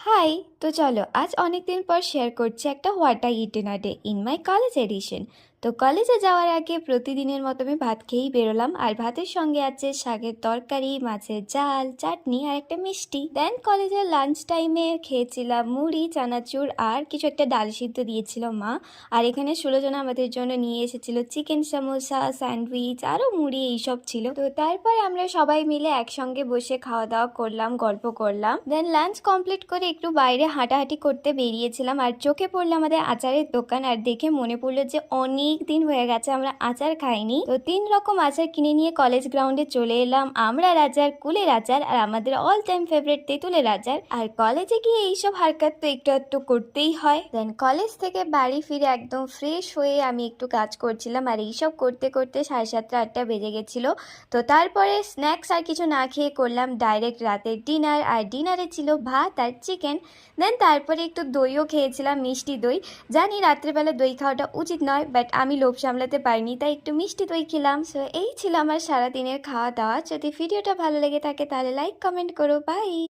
High. তো চলো আজ অনেক দিন পর শেয়ার করছি একটা what I eat in a day in my college edition. তো কলেজে যাওয়ার আগে প্রতিদিনের মতো আমি ভাত খেয়েই বেরোলাম, আর ভাতের সঙ্গে আছে শাকের তরকারি, মাছের ঝাল, চাটনি আর একটা মিষ্টি। দেন কলেজের লাঞ্চ টাইমে খেয়েছিলাম মুড়ি, চানাচুর আর কিছু একটা ডাল সিদ্ধ দিয়েছিল মা। আর এখানে 16 জন আমাদের জন্য নিয়ে এসেছিল চিকেন সমোসা, স্যান্ডউইচ আরও মুড়ি, এইসব ছিল। তো তারপর আমরা সবাই মিলে একসঙ্গে বসে খাওয়া দাওয়া করলাম, গল্প করলাম। দেন লাঞ্চ কমপ্লিট করে একটু বাইরে হাঁটাহাঁটি করতে বেরিয়েছিলাম, আর চোখে পড়লো আমাদের আচারের দোকান। আর দেখে মনে পড়লো যে অনেক দিন হয়ে গেছে আমরা আচার খাইনি। তো 3 রকম আচার কিনে নিয়ে কলেজ গ্রাউন্ডে চলে এলাম। আমড়ার আচার, কুলের আচার আর আমাদের অল টাইম ফেভারিট তেঁতুলের আচার। আর কলেজে গিয়ে এইসব হারকাত তো একটু একটু করতেই হয়। দেন কলেজ থেকে বাড়ি ফিরে একদম ফ্রেশ হয়ে আমি একটু কাজ করছিলাম, আর এইসব করতে করতে 7:30 8টা বেজে গেছিলো। তো তারপরে স্ন্যাক্স আর কিছু না খেয়ে করলাম ডাইরেক্ট রাতের ডিনার। আর ডিনারে ছিল ভাত আর চিকেন। দেন তারপরে একটু দইও খেয়েছিলাম, মিষ্টি দই। জানি রাত্রেবেলা দই খাওয়াটা উচিত নয়, বাট আমি লোভ সামলাতে পারিনি, তাই একটু মিষ্টি দই খেলাম। সো এই ছিল আমার সারাদিনের খাওয়া দাওয়া। যদি ভিডিওটা ভালো লেগে থাকে তাহলে লাইক কমেন্ট করো। বাই।